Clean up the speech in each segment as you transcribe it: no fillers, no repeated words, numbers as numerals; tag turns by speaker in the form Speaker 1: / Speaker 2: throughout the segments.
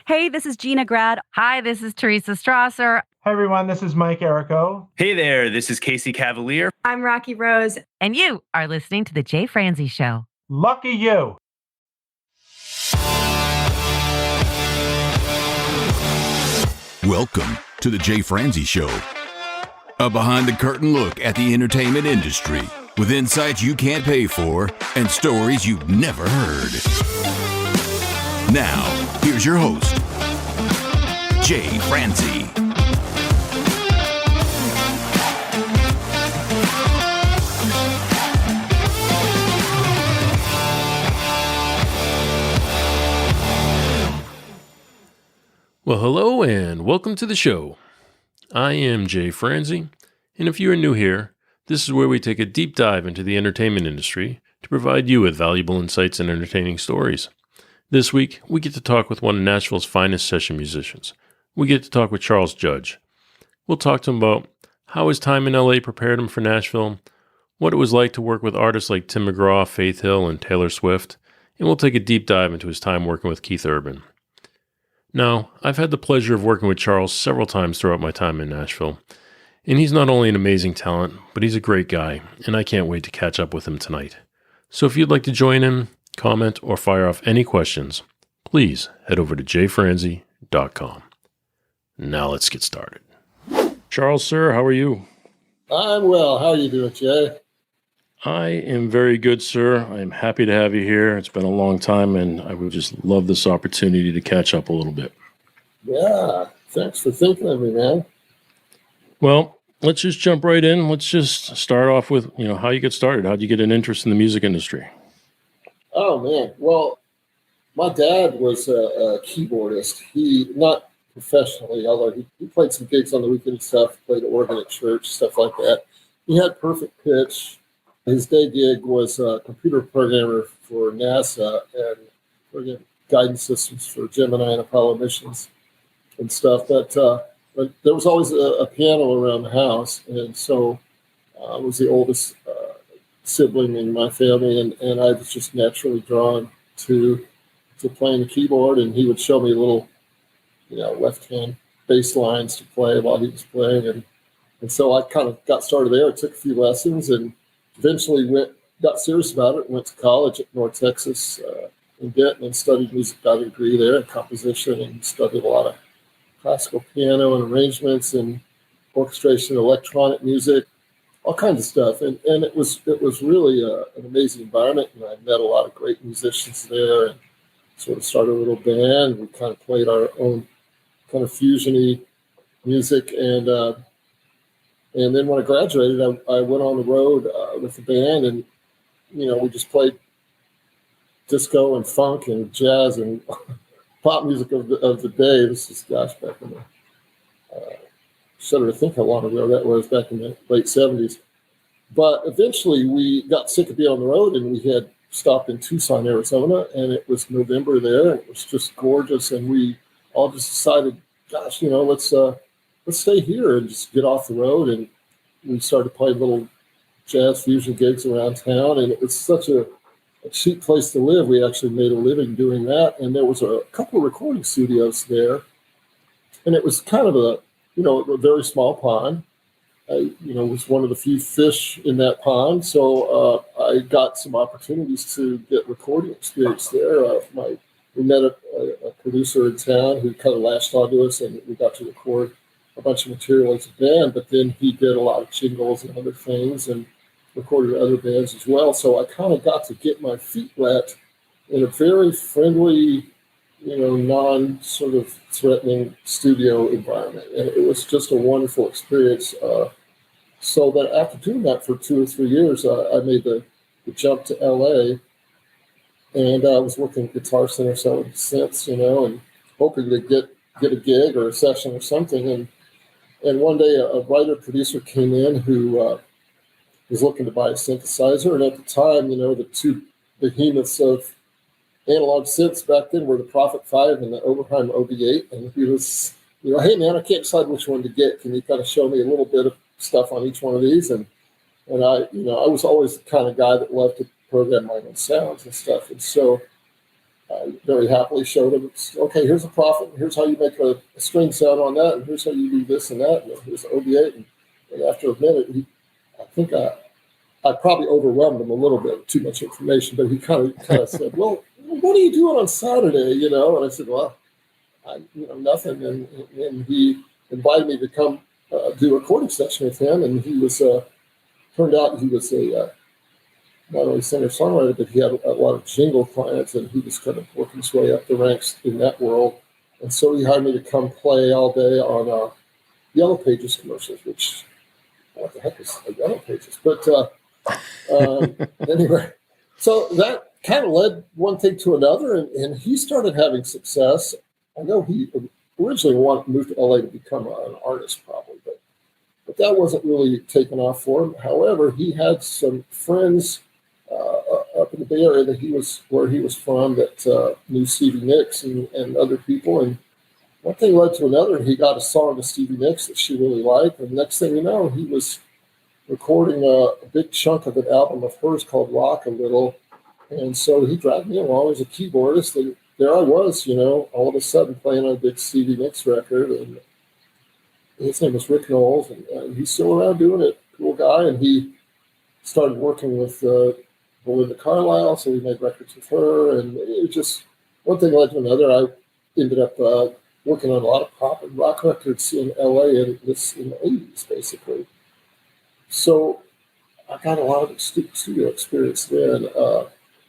Speaker 1: Hey, this is Gina Grad.
Speaker 2: Hi, this is Teresa Strasser.
Speaker 3: Hi, everyone. This is Mike Errico.
Speaker 4: Hey there. This is Casey Cavalier.
Speaker 5: I'm Rocky Rose.
Speaker 2: And you are listening to The Jay Franzi Show.
Speaker 3: Lucky you.
Speaker 6: Welcome to The Jay Franzi Show. A behind-the-curtain look at the entertainment industry with insights you can't pay for and stories you've never heard. Now, here's your host, Jay Franzi.
Speaker 7: Well, hello and welcome to the show. I am Jay Franzi, and if you are new here, this is where we take a deep dive into the entertainment industry to provide you with valuable insights and entertaining stories. This week, we get to talk with one of Nashville's finest session musicians. We get to talk with Charles Judge. We'll talk to him about how his time in LA prepared him for Nashville, what it was like to work with artists like Tim McGraw, Faith Hill, and Taylor Swift, and we'll take a deep dive into his time working with Keith Urban. Now, I've had the pleasure of working with Charles several times throughout my time in Nashville, and he's not only an amazing talent, but he's a great guy, and I can't wait to catch up with him tonight. So if you'd like to join in, comment, or fire off any questions, please head over to jfranzi.com. Now let's get started. Charles, sir, how are you?
Speaker 8: I'm well. How are you doing, Jay?
Speaker 7: I am very good, sir. I am happy to have you here. It's been a long time, and I would just love this opportunity to catch up a little bit.
Speaker 8: Yeah, thanks for thinking of me, man.
Speaker 7: Well, let's just jump right in. Let's just start off with, how you get started. How'd you get an interest in the music industry?
Speaker 8: Oh, man. Well, my dad was a keyboardist. He, not professionally, although he played some gigs on the weekend and stuff, played organ at church, stuff like that. He had perfect pitch. His day gig was a computer programmer for NASA and guidance systems for Gemini and Apollo missions and stuff. But there was always a piano around the house. And so I was the oldest sibling in my family, and I was just naturally drawn to playing the keyboard. And he would show me little, left-hand bass lines to play while he was playing. And so I kind of got started there. I took a few lessons and eventually got serious about it, went to college at North Texas in Denton and studied music, got a degree there in composition, and studied a lot of classical piano and arrangements and orchestration, electronic music, all kinds of stuff. And it was really an amazing environment, and I met a lot of great musicians there and sort of started a little band. We kind of played our own kind of fusion-y music, and then when I graduated, I went on the road with the band, and, we just played disco and funk and jazz and pop music of the day. This is, back in the, shudder to think how long ago that was, back in the late 70s. But eventually we got sick of being on the road, and we had stopped in Tucson, Arizona, and it was November there, and it was just gorgeous. And we all just decided, gosh, let's stay here and just get off the road. And we started playing little jazz fusion gigs around town. And it's such a cheap place to live. We actually made a living doing that. And there was a couple of recording studios there. And it was kind of a very small pond. I, was one of the few fish in that pond. So I got some opportunities to get recording experience there. We met a producer in town who kind of latched onto us, and we got to record a bunch of material as a band, but then he did a lot of jingles and other things and recorded other bands as well. So I kind of got to get my feet wet in a very friendly, non sort of threatening studio environment. And it was just a wonderful experience. So that after doing that for 2 or 3 years, I made the jump to LA, and I was working at Guitar Center selling synths, and hoping to get a gig or a session or something. And one day a writer-producer came in who was looking to buy a synthesizer. And at the time, the two behemoths of analog synths back then were the Prophet 5 and the Oberheim OB8. And he was, hey, man, I can't decide which one to get. Can you kind of show me a little bit of stuff on each one of these? And I was always the kind of guy that loved to program my own sounds and stuff. And so I very happily showed him, okay, here's a profit, and here's how you make a string sound on that, and here's how you do this and that, and here's the OB8. And after a minute, I think I probably overwhelmed him a little bit, too much information, but he kind of said, well, what are you doing on Saturday, And I said, well, nothing. And he invited me to come do a recording session with him, and he was, turned out he was a not only singer-songwriter, but he had a lot of jingle clients, and he was kind of working his way up the ranks in that world. And so he hired me to come play all day on Yellow Pages commercials, which, what the heck is Yellow Pages? But anyway, so that kind of led one thing to another, and he started having success. I know he originally wanted to move to LA to become an artist, probably, but that wasn't really taken off for him. However, he had some friends up in the Bay Area where he was from that knew Stevie Nicks and other people. And one thing led to another, and he got a song to Stevie Nicks that she really liked. And next thing you know, he was recording a big chunk of an album of hers called Rock a Little. And so he dragged me along as a keyboardist. And there I was, all of a sudden playing on a big Stevie Nicks record. And his name was Rick Knowles, and he's still around doing it. Cool guy. And he started working with Belinda Carlisle, so we made records with her, and it was just one thing led to another. I ended up working on a lot of pop and rock records in LA in the 80s, basically. So I got a lot of studio experience then.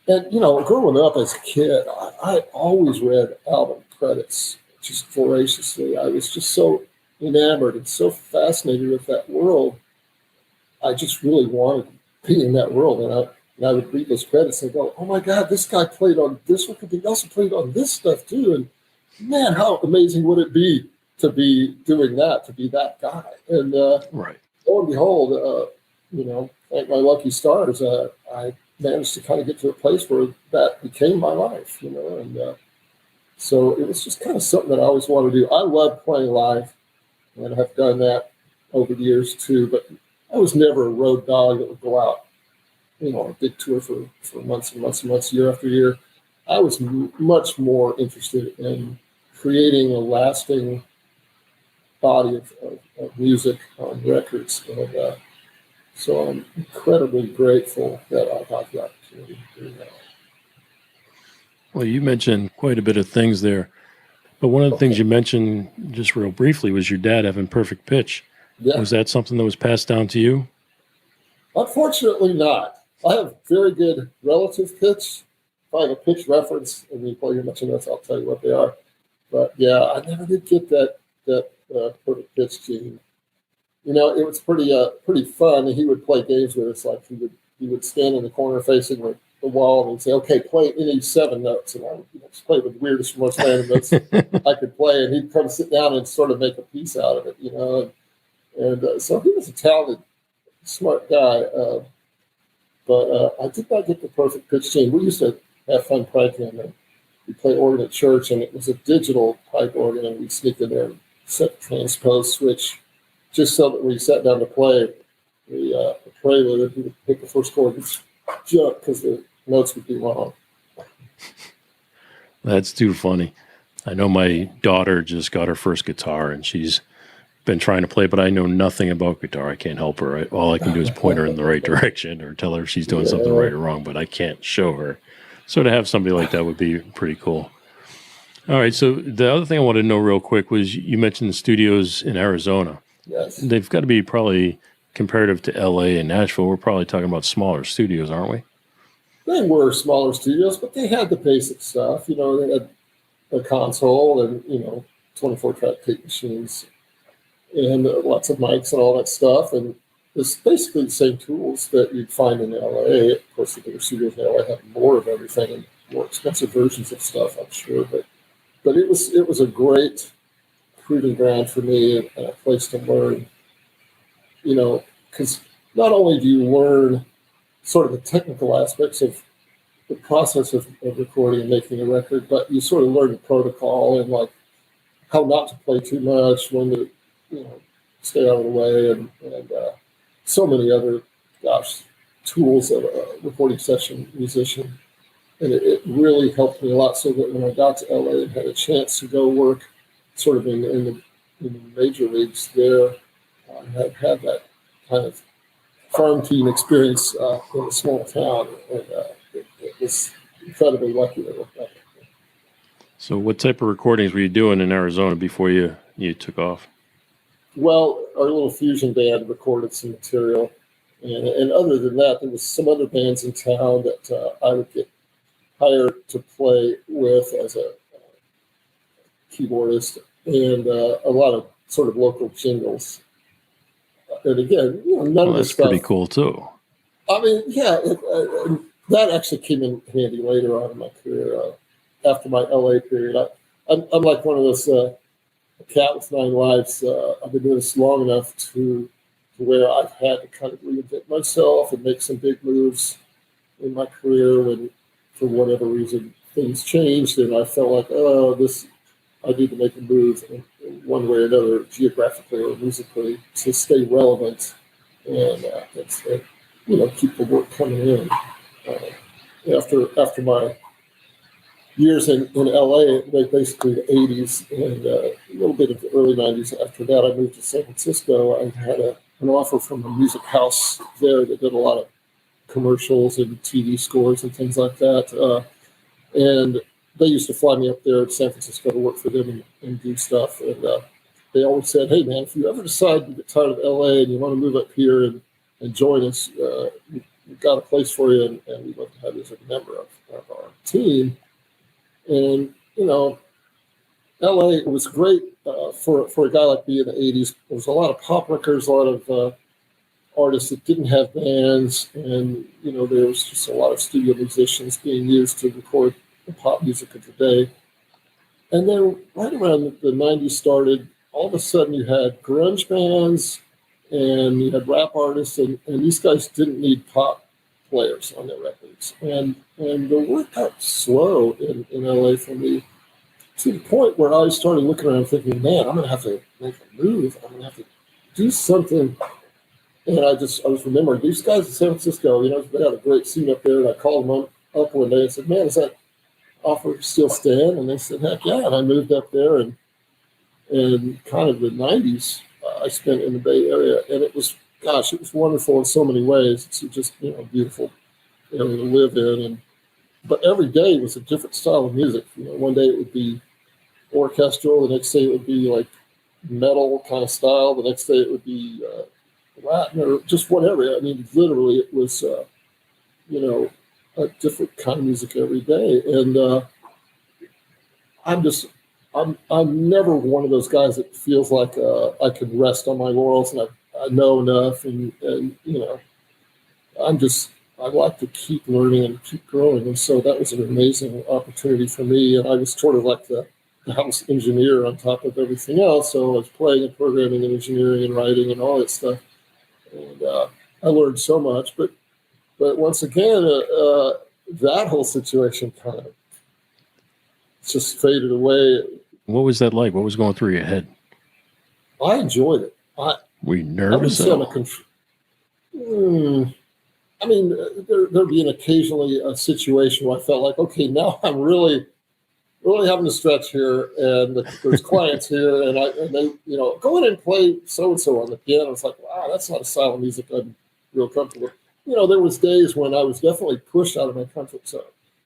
Speaker 8: And, growing up as a kid, I always read album credits just voraciously. I was just so enamored and so fascinated with that world. I just really wanted to be in that world, and I would read those credits and go, oh my God, this guy played on this record. He also played on this stuff too. And man, how amazing would it be to be doing that, to be that guy? And
Speaker 7: Right.
Speaker 8: Lo and behold, thank my lucky stars, I managed to kind of get to a place where that became my life, And so it was just kind of something that I always wanted to do. I love playing live, and have done that over the years too. But I was never a road dog that would go out on a big tour for months and months and months, year after year. I was much more interested in creating a lasting body of music on records. And so I'm incredibly grateful that I got the opportunity to do that.
Speaker 7: Well, you mentioned quite a bit of things there, but one of the things you mentioned just real briefly was your dad having perfect pitch.
Speaker 8: Yeah.
Speaker 7: Was that something that was passed down to you?
Speaker 8: Unfortunately not. I have very good relative pitch. If I have a pitch reference and you play your mention notes, I'll tell you what they are. But yeah, I never did get that perfect pitch gene. It was pretty fun. He would play games with us. Like he would stand in the corner facing the wall and he'd say, "Okay, play any 7 notes," and I would just play the weirdest, most random notes I could play. And he'd come sit down and sort of make a piece out of it, And so he was a talented, smart guy. But I did not get the perfect pitch gene. We used to have fun pranking him. We played organ at church, and it was a digital pipe organ, and we'd sneak in there and set the transpose switch just so that when we sat down to play the prelude, he would pick the first chord and jump because the notes would be wrong.
Speaker 7: That's too funny. I know my daughter just got her first guitar, and she's been trying to play, but I know nothing about guitar. I can't help her. All I can do is point her in the right direction or tell her she's doing something right or wrong, but I can't show her. So to have somebody like that would be pretty cool. All right. So the other thing I wanted to know real quick was you mentioned the studios in Arizona.
Speaker 8: Yes.
Speaker 7: They've got to be probably comparative to LA and Nashville. We're probably talking about smaller studios, aren't we?
Speaker 8: They were smaller studios, but they had the basic stuff. They had a console and, 24-track tape machines and lots of mics and all that stuff. And it's basically the same tools that you'd find in LA. Of course, the bigger studios in LA have more of everything and more expensive versions of stuff, I'm sure. But it was a great proving ground for me and a place to learn, because not only do you learn sort of the technical aspects of the process of recording and making a record, but you sort of learn the protocol and like how not to play too much, when to stay out of the way, and so many other tools of a recording session musician. and it really helped me a lot. So that when I got to LA and had a chance to go work sort of in the major leagues there, I had that kind of farm team experience in a small town, and it was incredibly lucky to work out.
Speaker 7: So what type of recordings were you doing in Arizona before you took off?
Speaker 8: Well, our little fusion band recorded some material, and other than that, there was some other bands in town that I would get hired to play with as a keyboardist, and a lot of sort of local jingles. And again, none of the
Speaker 7: That's
Speaker 8: stuff.
Speaker 7: pretty cool too.
Speaker 8: I mean, yeah, that actually came in handy later on in my career. After my LA period, I'm like one of those cat with nine lives. I've been doing this long enough to where I've had to kind of reinvent myself and make some big moves in my career when, for whatever reason, things changed, and I felt like, I need to make a move in one way or another, geographically or musically, to stay relevant and keep the work coming in. After my years in LA, basically the 80s and a little bit of the early 90s. After that, I moved to San Francisco. I had an offer from a music house there that did a lot of commercials and TV scores and things like that. And they used to fly me up there to San Francisco to work for them and do stuff. And they always said, hey, man, if you ever decide you get tired of LA and you want to move up here and join us, we've got a place for you, and we'd love to have you as a member of our team. And, LA was great for a guy like me in the 80s. There was a lot of pop records, a lot of artists that didn't have bands, and, there was just a lot of studio musicians being used to record the pop music of the day. And then right around the 90s started, all of a sudden you had grunge bands and you had rap artists, and these guys didn't need pop players on their records. And the work got slow in LA for me, to the point where I started looking around thinking, man, I'm going to have to make a move. I'm going to have to do something. And I was remembering these guys in San Francisco, they had a great scene up there. And I called them up one day and said, man, is that offer still stand? And they said, heck yeah. And I moved up there, and kind of the 90s I spent in the Bay Area. And it was wonderful in so many ways. It's just, beautiful area to live in. But every day was a different style of music. One day it would be orchestral. The next day it would be like metal kind of style. The next day it would be Latin or just whatever. I mean, literally it was, a different kind of music every day. And I'm never one of those guys that feels like I can rest on my laurels and I know enough. And I like to keep learning and keep growing. And so that was an amazing opportunity for me. And I was sort of like the house engineer on top of everything else. So I was playing and programming and engineering and writing and all that stuff. And I learned so much. But once again, that whole situation kind of just faded away.
Speaker 7: What was that like? What was going through your head?
Speaker 8: I enjoyed it.
Speaker 7: Were you nervous?
Speaker 8: I mean, there'd be occasionally a situation where I felt like, okay, now I'm really having to stretch here, and there's clients here, and they, go in and play so and so on the piano. It's like, wow, that's not a style of music I'm real comfortable with. There was days when I was definitely pushed out of my comfort zone,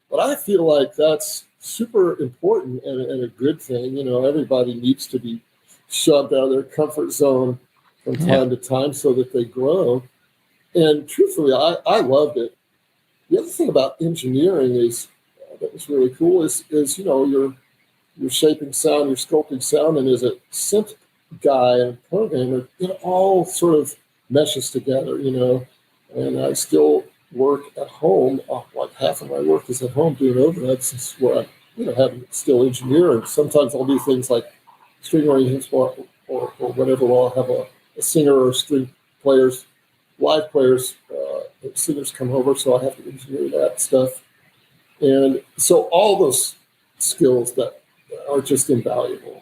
Speaker 8: but I feel like that's super important and a good thing. Everybody needs to be shoved out of their comfort zone from time to time so that they grow. And truthfully, I loved it. The other thing about engineering that was really cool is you're shaping sound, you're sculpting sound, and as a synth guy and programmer, it all sort of meshes together, And I still work at home. Like half of my work is at home doing overheads. This is where I still engineer, and sometimes I'll do things like string arrangements or whatever. I'll have a singer or string players. Live players, singers come over, so I have to engineer that stuff. And so all those skills that are just invaluable,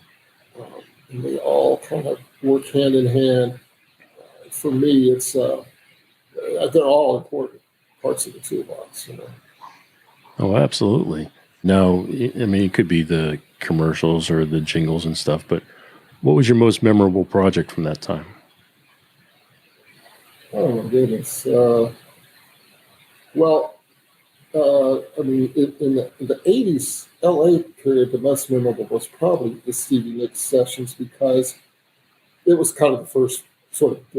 Speaker 8: and they all kind of work hand in hand. For me, it's they're all important parts of the toolbox.
Speaker 7: Oh, absolutely. Now, I mean, it could be the commercials or the jingles and stuff, but what was your most memorable project from that time?
Speaker 8: Oh my goodness. I mean, in the 80s LA period, the most memorable was probably the Stevie Nicks sessions because it was kind of the first sort of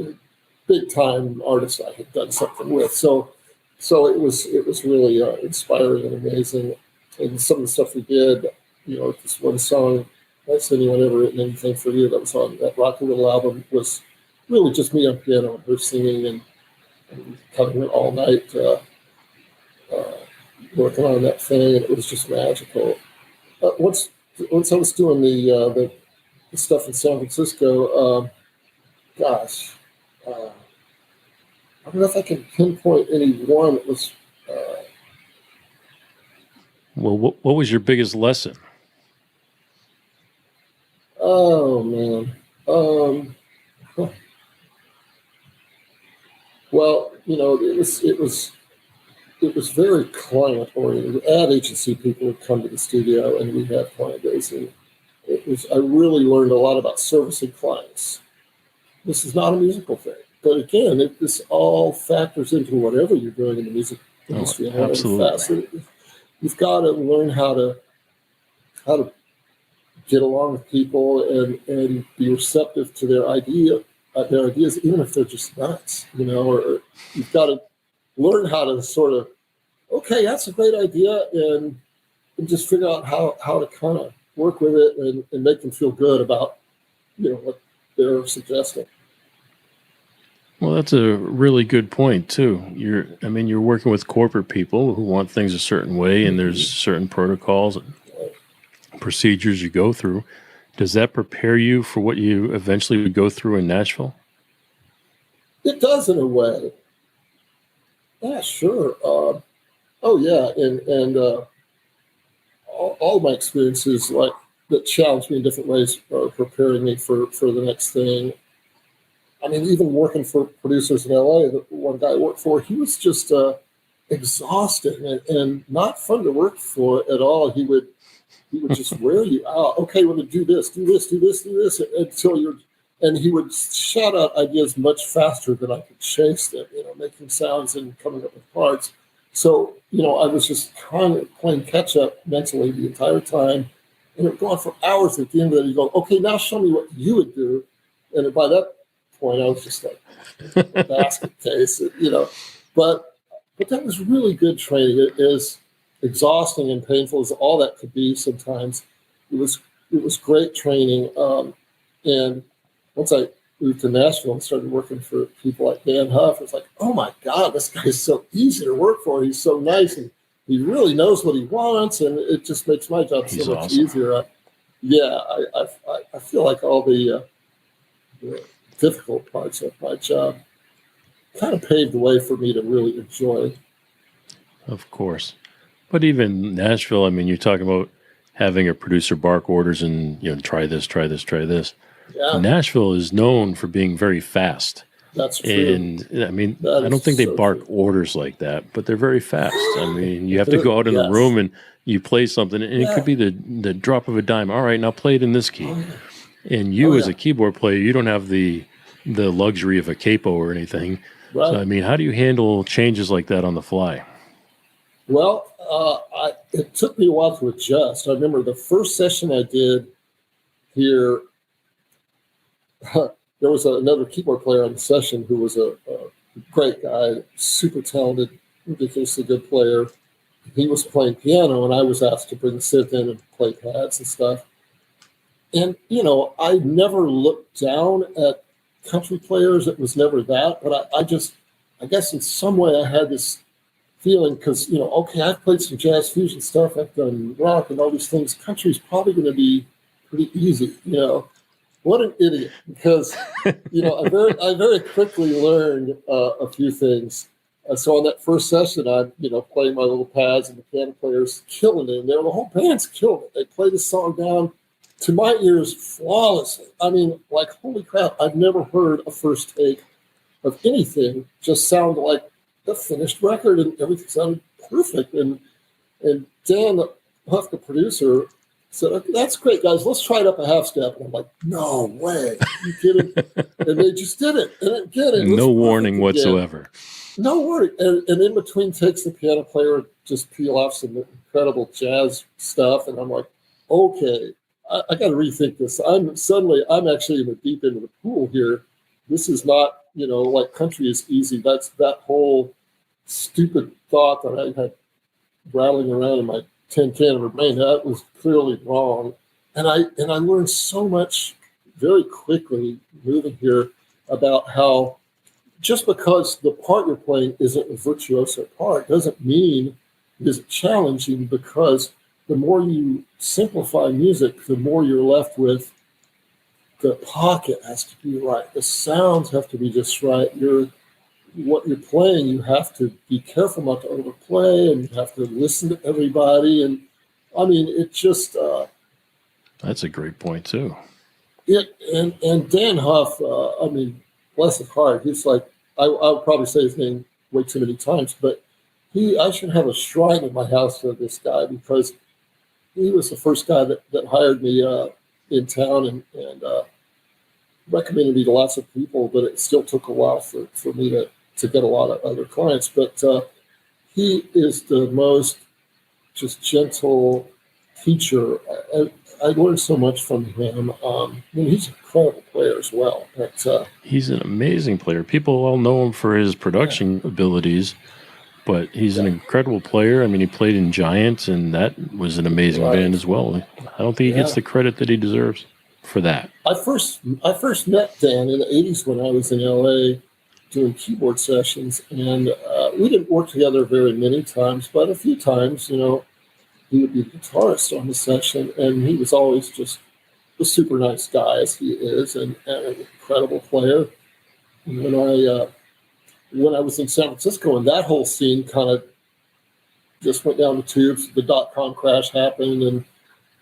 Speaker 8: big time artist I had done something with. So it was really inspiring and amazing. And some of the stuff we did, this one song, Has Anyone Ever Written Anything for You, that was on that Rock and Roll album, was really just me on piano and her singing, and kind of went all night working on that thing, and it was just magical. Once I was doing the stuff in San Francisco, gosh, I don't know if I can pinpoint any one. It was.
Speaker 7: Well, what was your biggest lesson?
Speaker 8: Oh man. Well, it was very client oriented. Ad agency people would come to the studio, and we had client days, and I really learned a lot about servicing clients. This is not a musical thing, but again, this all factors into whatever you're doing in the music industry.
Speaker 7: Oh, absolutely.
Speaker 8: You've got to learn how to get along with people and be receptive to their ideas, even if they're just nuts, or you've got to learn how to sort of, okay, that's a great idea, and just figure out how to kind of work with it and make them feel good about, what they're suggesting.
Speaker 7: Well, that's a really good point too. You're working with corporate people who want things a certain way, and there's certain protocols and procedures you go through. Does that prepare you for what you eventually would go through in Nashville?
Speaker 8: It does in a way. Yeah, sure. Oh yeah, and all my experiences like that challenged me in different ways are preparing me for the next thing. I mean, even working for producers in LA, the one guy I worked for, he was just exhausting and not fun to work for at all. He would just wear you out. Okay, we're going to do this, until and he would shout out ideas much faster than I could chase them, making sounds and coming up with parts. So, I was just kind of playing catch up mentally the entire time. And it would go on for hours. At the end of it, you go, okay, now show me what you would do. And by that point, I was just like a basket case, But that was really good training. It is exhausting and painful as all that could be sometimes. It was great training. And once I moved to Nashville and started working for people like Dan Huff, it's like, oh my God, this guy's so easy to work for. He's so nice, and he really knows what he wants, and it just makes my job so much easier. I feel like all the difficult parts of my job kind of paved the way for me to really enjoy.
Speaker 7: Of course. But even Nashville, I mean, you're talking about having a producer bark orders and, try this.
Speaker 8: Yeah.
Speaker 7: Nashville is known for being very fast.
Speaker 8: That's true.
Speaker 7: And I mean, I don't think they bark orders like that, but they're very fast. I mean, you have to go out in the room and you play something, and it could be the drop of a dime. All right, now play it in this key. And you as a keyboard player, you don't have the luxury of a capo or anything. Right. So, I mean, how do you handle changes like that on the fly?
Speaker 8: Well, it took me a while to adjust. I remember the first session I did here, there was another keyboard player on the session who was a great guy, super talented, ridiculously good player. He was playing piano, and I was asked to bring the synth in and play pads and stuff. And, I never looked down at country players. It was never that. But I guess in some way I had this feeling because, okay, I've played some jazz fusion stuff. I've done rock and all these things. Country's probably going to be pretty easy, What an idiot. Because, I very quickly learned a few things. So on that first session, I'm, playing my little pads, and the piano player's killing it. And the whole band's killing it. They play the song down to my ears flawlessly. I mean, like, holy crap, I've never heard a first take of anything just sound like the finished record, and everything sounded perfect. And And Dan Huff, the producer, said, okay, that's great, guys. Let's try it up a half step. And I'm like, no way. You kidding? And they just did it. And again, it was
Speaker 7: No warning
Speaker 8: perfect
Speaker 7: whatsoever.
Speaker 8: No warning. And in between takes, the piano player just peel off some incredible jazz stuff. And I'm like, okay, I got to rethink this. I'm actually in the deep end of the pool here. This is not, like country is easy. That's that whole stupid thought that I had rattling around in my tin can of my brain. That was clearly wrong. And I learned so much very quickly moving here about how just because the part you're playing isn't a virtuoso part doesn't mean it isn't challenging, because the more you simplify music, the more you're left with the pocket has to be right. The sounds have to be just right. What you're playing, you have to be careful not to overplay, and you have to listen to everybody. And I mean, it just
Speaker 7: That's a great point too.
Speaker 8: and Dan Huff, bless his heart. He's like, I'll probably say his name way too many times, but I should have a shrine in my house for this guy, because he was the first guy that hired me in town and recommended me to lots of people, but it still took a while for me to get a lot of other clients. But he is the most just gentle teacher. I learned so much from him. He's an incredible player as well. But,
Speaker 7: He's an amazing player. People all know him for his production abilities, but he's an incredible player. I mean, he played in Giants, and that was an amazing band as well. I don't think he gets the credit that he deserves for that.
Speaker 8: I first met Dan in the 80s when I was in LA doing keyboard sessions, and we didn't work together very many times, but a few times, he would be the guitarist on the session, and he was always just a super nice guy, as he is, and an incredible player. And when I was in San Francisco, and that whole scene kind of just went down the tubes, the .com crash happened, and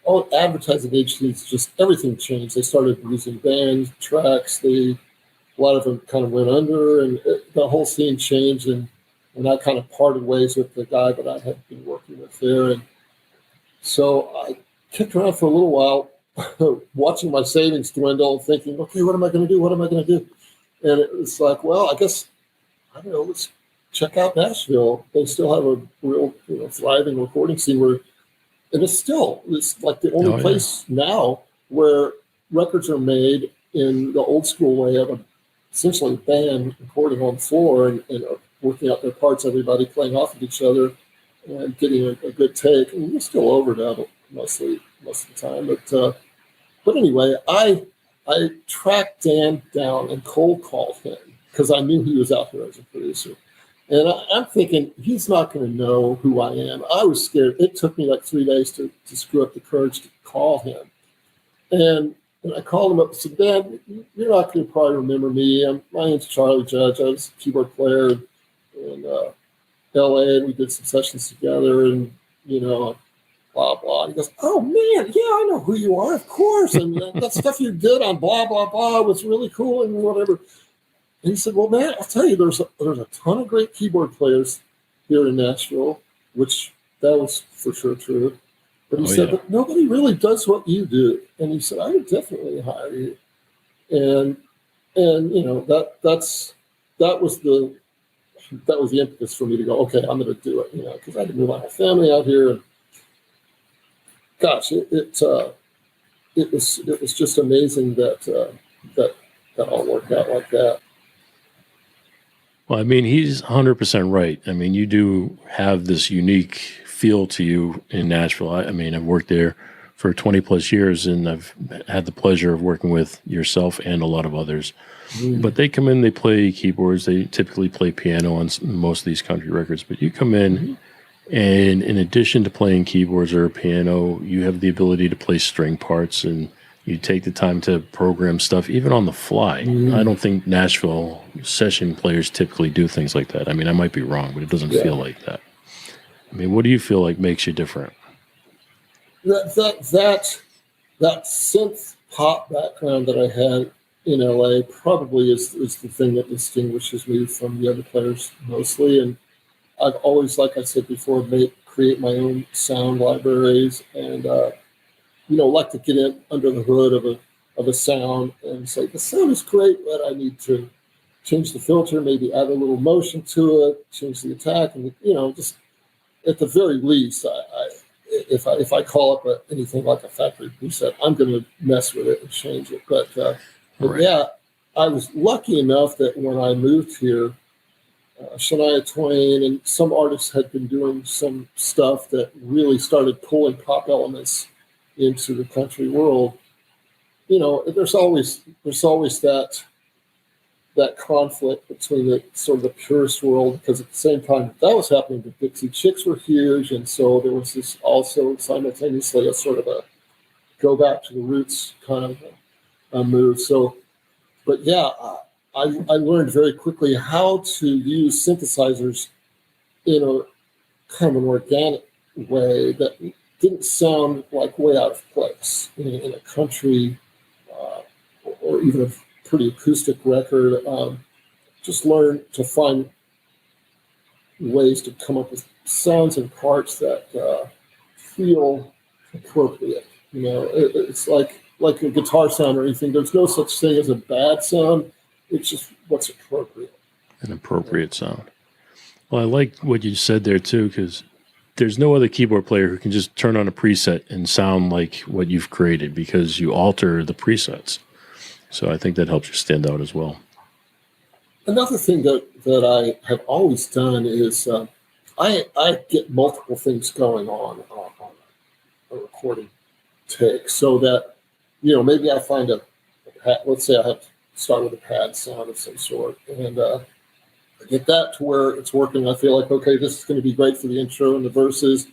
Speaker 8: all advertising agencies, just everything changed. They started losing band tracks. A lot of them kind of went under, and the whole scene changed. And I kind of parted ways with the guy that I had been working with there. And so I kicked around for a little while, watching my savings dwindle and thinking, okay, what am I going to do? What am I going to do? And it was like, well, I guess, I don't know, let's check out Nashville. They still have a real, thriving recording scene where, and it's like the only place now where records are made in the old school way of essentially a band recording on the floor and working out their parts, everybody playing off of each other and getting a good take. And we're still overdub most of the time. But anyway, I tracked Dan down and cold called him because I knew he was out here as a producer. And I'm thinking, he's not going to know who I am. I was scared. It took me like 3 days to screw up the courage to call him. And I called him up and said, Dan, you're not going to probably remember me. My name's Charlie Judge. I was a keyboard player in L.A., and we did some sessions together, and, blah, blah. And he goes, oh, man, yeah, I know who you are, of course. And that stuff you did on blah, blah, blah was really cool and whatever. And he said, well, man, I'll tell you, there's a ton of great keyboard players here in Nashville, which that was for sure true. But he said, but nobody really does what you do. And he said, I would definitely hire you. And that was the impetus for me to go, okay, I'm going to do it, because I had to move my whole family out here. And gosh, it was just amazing that all worked out like that.
Speaker 7: Well, I mean, he's 100% right. I mean, you do have this unique feel to you in Nashville. I mean, I've worked there for 20 plus years, and I've had the pleasure of working with yourself and a lot of others. But they come in, they play keyboards. They typically play piano on most of these country records. But you come in, and in addition to playing keyboards or piano, you have the ability to play string parts, and you take the time to program stuff, even on the fly. I don't think Nashville session players typically do things like that. I mean, I might be wrong, but it doesn't feel like that. I mean, what do you feel like makes you different?
Speaker 8: That synth pop background that I had in LA probably is the thing that distinguishes me from the other players mostly. And I've always, like I said before, create my own sound libraries and, like to get in under the hood of a sound and say, the sound is great, but I need to change the filter, maybe add a little motion to it, change the attack. And, just at the very least, if I call up anything like a factory preset, I'm going to mess with it and change it. But yeah, I was lucky enough that when I moved here, Shania Twain and some artists had been doing some stuff that really started pulling pop elements into the country world. There's always that conflict between the sort of the purist world, because at the same time that was happening, the Dixie Chicks were huge, and so there was this also simultaneously a sort of a go back to the roots kind of a move. So, but yeah, I learned very quickly how to use synthesizers in a kind of an organic way that didn't sound like way out of place in a country or even a pretty acoustic record. Just learn to find ways to come up with sounds and parts that feel appropriate. It's like a guitar sound or anything. There's no such thing as a bad sound. It's just what's appropriate.
Speaker 7: An appropriate sound. Well, I like what you said there too, because there's no other keyboard player who can just turn on a preset and sound like what you've created, because you alter the presets. So I think that helps you stand out as well.
Speaker 8: Another thing that I have always done is I get multiple things going on a recording take, so that maybe I find a pad. Let's say I have to start with a pad sound of some sort, and I get that to where it's working. I feel like, okay, this is going to be great for the intro and the verses.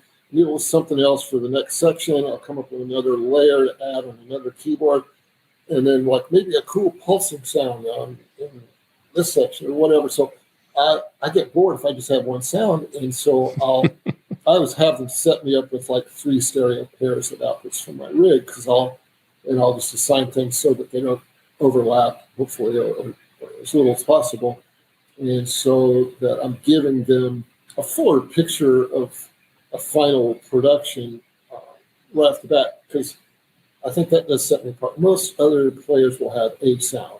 Speaker 8: Something else for the next section. I'll come up with another layer to add on another keyboard. And then like maybe a cool pulsing sound in this section or whatever. So I get bored if I just have one sound. And so I always have them set me up with like 3 stereo pairs of outputs from my rig, because I'll just assign things so that they don't overlap, hopefully, or as little as possible. And so that I'm giving them a fuller picture of a final production right off the bat, because I think that does set me apart. Most other players will have a sound,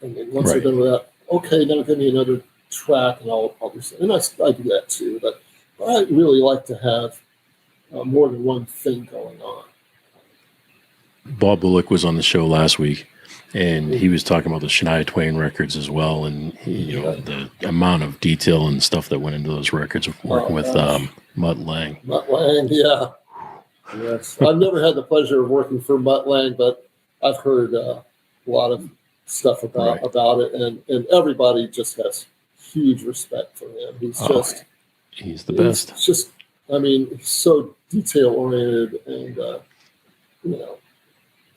Speaker 8: and then once they're done with that, okay, now give me another track, and I'll do something. And I do that too, but I really like to have more than one thing going on.
Speaker 7: Bob Bullock was on the show last week, and he was talking about the Shania Twain records as well, and the amount of detail and stuff that went into those records, working with Mutt Lange.
Speaker 8: Mutt Lange, yeah. Yes, I've never had the pleasure of working for Mutt Lange, but I've heard a lot of stuff about it, and everybody just has huge respect for him.
Speaker 7: He's the best.
Speaker 8: He's just, he's so detail oriented, and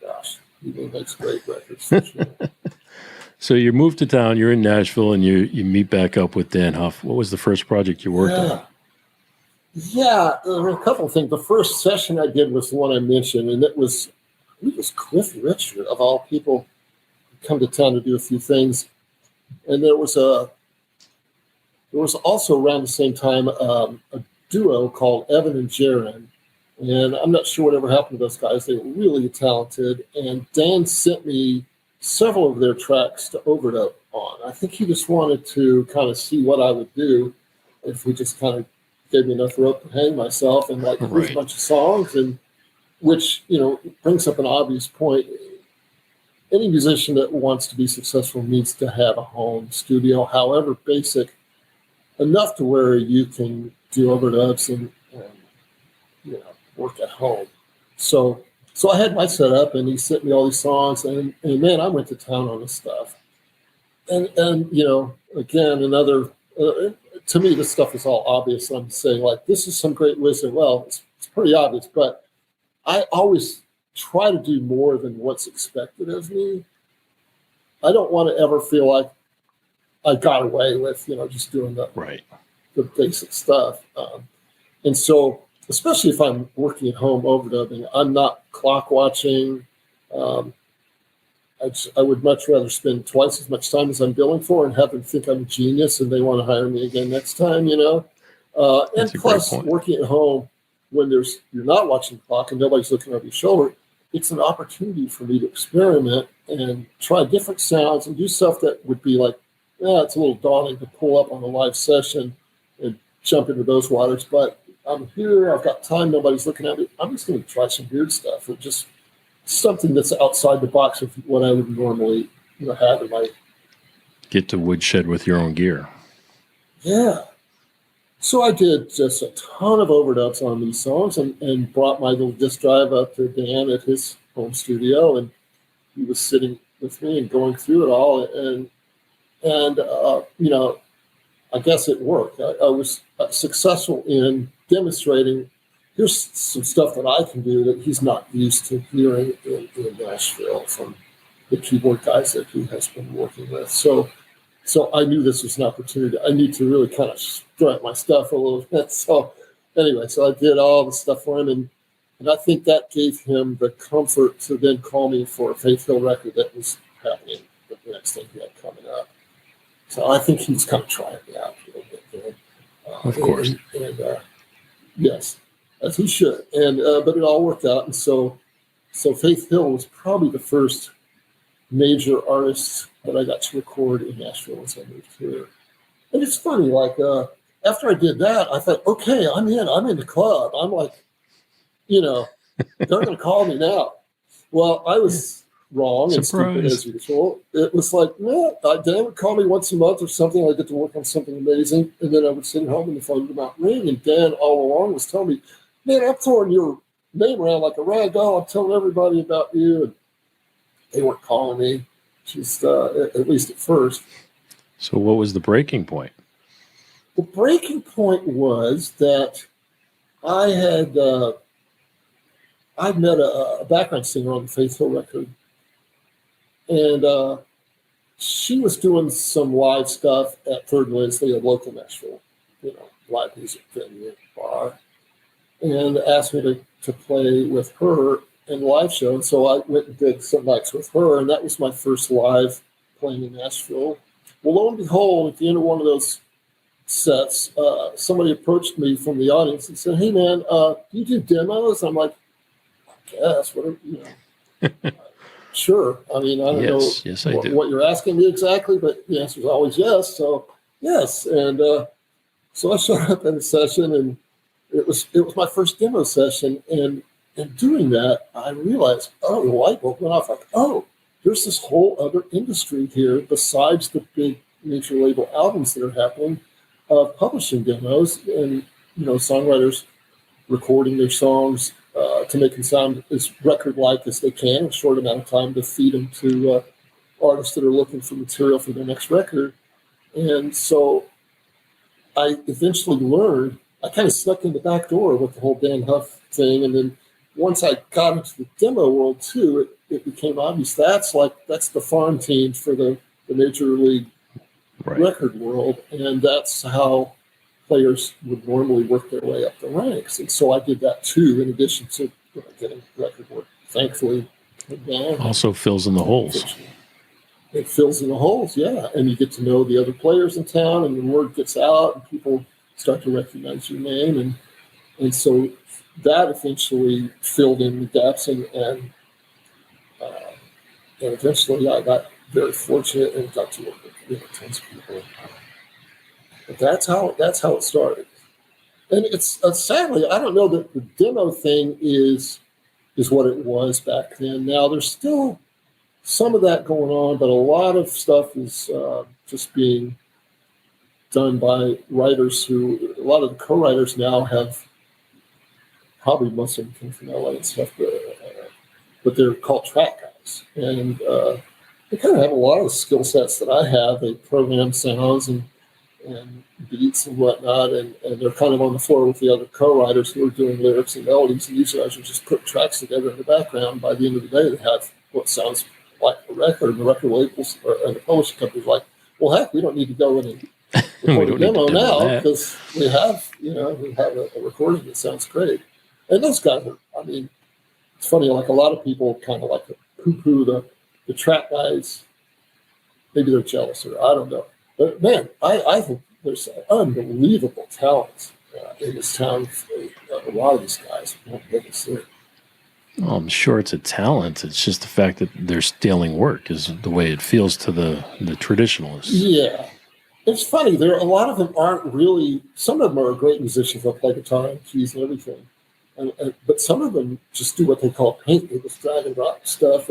Speaker 8: gosh, he makes great records for sure.
Speaker 7: So you moved to town. You're in Nashville, and you meet back up with Dan Huff. What was the first project you worked on?
Speaker 8: Yeah, there were a couple of things. The first session I did was the one I mentioned, and it was Cliff Richard, of all people, come to town to do a few things. And there was also around the same time a duo called Evan and Jaron. And I'm not sure whatever happened to those guys. They were really talented. And Dan sent me several of their tracks to overdub on. I think he just wanted to kind of see what I would do if we just kind of gave me enough rope to hang myself, and like here's a bunch of songs, and which brings up an obvious point. Any musician that wants to be successful needs to have a home studio, however basic, enough to where you can do overdubs and work at home. So I had my setup, and he sent me all these songs, and man, I went to town on this stuff. And again, another. To me, this stuff is all obvious. I'm saying, like, this is some great wisdom. Well, it's pretty obvious, but I always try to do more than what's expected of me. I don't want to ever feel like I got away with, just doing the basic stuff. And so, especially if I'm working at home overdubbing, I'm not clock watching. I would much rather spend twice as much time as I'm billing for and have them think I'm a genius and they want to hire me again next time, And plus, working at home when you're not watching the clock and nobody's looking over your shoulder, it's an opportunity for me to experiment and try different sounds and do stuff that would be like, yeah, it's a little daunting to pull up on a live session and jump into those waters. But I'm here, I've got time, nobody's looking at me. I'm just going to try some weird stuff. Or just something that's outside the box of what I would normally have in my...
Speaker 7: Get to woodshed with your own gear.
Speaker 8: Yeah. So I did just a ton of overdubs on these songs and brought my little disc drive up to Dan at his home studio, and he was sitting with me and going through it all. And I guess it worked. I was successful in demonstrating here's some stuff that I can do that he's not used to hearing in Nashville from the keyboard guys that he has been working with. So I knew this was an opportunity. I need to really kind of strut my stuff a little bit. So anyway, so I did all the stuff for him, and I think that gave him the comfort to then call me for a Faith Hill record that was happening, the next thing he had coming up. So I think he's kind of trying me out a little bit there.
Speaker 7: Of course.
Speaker 8: And yes, as he should. And but it all worked out. And so Faith Hill was probably the first major artist that I got to record in Nashville as I moved here. And it's funny, like after I did that, I thought, okay, I'm in the club. I'm like, they're going to call me now. Well, I was wrong and stupid as usual. It was like, Dan would call me once a month or something. I get to work on something amazing. And then I would sit at home and the phone would not ring. And Dan all along was telling me, man, I'm throwing your name around like a rag doll. I'm telling everybody about you. And they weren't calling me, just at least at first.
Speaker 7: So what was the breaking point?
Speaker 8: The breaking point was that I had I'd met a background singer on the Faith Hill record, and she was doing some live stuff at Third and Leslie, a local Nashville, live music venue bar, and asked me to play with her in a live show. And so I went and did some nights with her, and that was my first live playing in Nashville. Well, lo and behold, at the end of one of those sets, somebody approached me from the audience and said, "Hey, man, do you do demos?" I'm like, "I guess, whatever, Sure. I mean, I don't know
Speaker 7: yes, I do.
Speaker 8: What you're asking me exactly, but the answer is always yes. So, yes. And so I showed up at a session, and it was my first demo session. And in doing that, I realized, the light bulb went off. Like, there's this whole other industry here besides the big major label albums that are happening of publishing demos and, songwriters recording their songs to make them sound as record-like as they can in a short amount of time to feed them to artists that are looking for material for their next record. And so I eventually learned, I kind of snuck in the back door with the whole Dan Huff thing. And then once I got into the demo world too, it became obvious that's the farm team for the major league record world. And that's how players would normally work their way up the ranks. And so I did that too, in addition to getting record work. Thankfully,
Speaker 7: also fills in the holes.
Speaker 8: It fills in the holes, yeah. And you get to know the other players in town, and the word gets out, and people start to recognize your name. And so that eventually filled in the gaps, and eventually I got very fortunate and got to work with tons of people. But that's how it started. And it's sadly, I don't know that the demo thing is what it was back then. Now there's still some of that going on, but a lot of stuff is just being done by writers a lot of the co-writers now have probably most of them came from LA and stuff, but they're called track guys. And they kind of have a lot of the skill sets that I have. They program sounds and beats and whatnot, and they're kind of on the floor with the other co-writers who are doing lyrics and melodies, and these guys are just putting tracks together in the background. By the end of the day, they have what sounds like a record, and the record labels and the publishing company's like, well, heck, we don't need to go in and record a demo now because we have a recording that sounds great. And those guys are, I mean, it's funny, like a lot of people kind of like to poo-poo the track guys. Maybe they're jealous, or I don't know. But man, I think there's unbelievable talent in this town. A lot of these guys, oh, goodness,
Speaker 7: Well, I'm sure it's a talent. It's just the fact that they're stealing work is the way it feels to the traditionalists.
Speaker 8: yeah. It's funny. A lot of them aren't really. Some of them are great musicians. They'll play guitar and keys and everything, but some of them just do what they call paint. They just drag and drop stuff,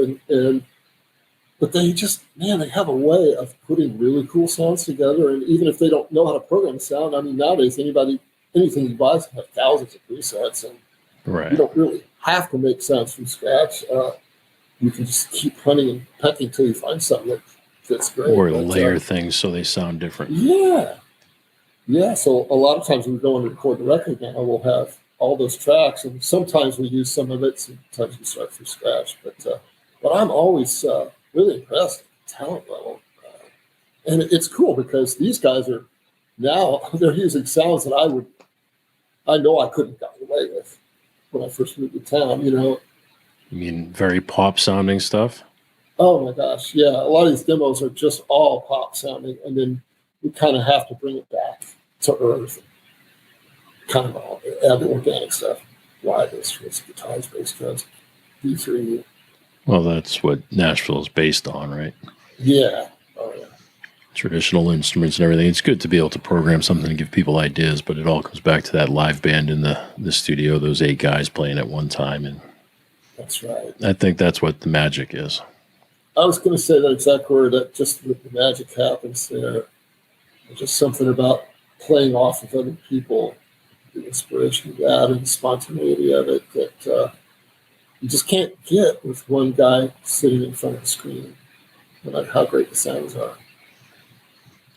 Speaker 8: but they just, man, they have a way of putting really cool sounds together. And even if they don't know how to program sound, I mean, nowadays anything you buy can have thousands of presets, and
Speaker 7: Right.
Speaker 8: you don't really have to make sounds from scratch. You can just keep hunting and pecking until you find something that fits great.
Speaker 7: Or
Speaker 8: But,
Speaker 7: layer things so they sound different.
Speaker 8: Yeah. Yeah. So a lot of times when we go and record the record now, we'll have all those tracks, and sometimes we use some of it, sometimes we start from scratch. But I'm always really impressed with the talent level. And it's cool because these guys are now, they're using sounds that I know I couldn't have gotten away with when I first moved to town,
Speaker 7: You mean very pop sounding stuff?
Speaker 8: Oh my gosh, yeah. A lot of these demos are just all pop sounding, and then we kind of have to bring it back to earth, kind of add the organic stuff. Why this with guitars, bass drums, D3.
Speaker 7: Well, that's what Nashville is based on, right?
Speaker 8: Yeah. Oh yeah.
Speaker 7: Traditional instruments and everything. It's good to be able to program something and give people ideas, but it all comes back to that live band in the studio, those 8 guys playing at one time. And
Speaker 8: That's right.
Speaker 7: I think that's what the magic is.
Speaker 8: I was going to say that exact word, that just the magic happens there. There's just something about playing off of other people, the inspiration of that and the spontaneity of it that you just can't get with one guy sitting in front of the screen, no matter how great the sounds are.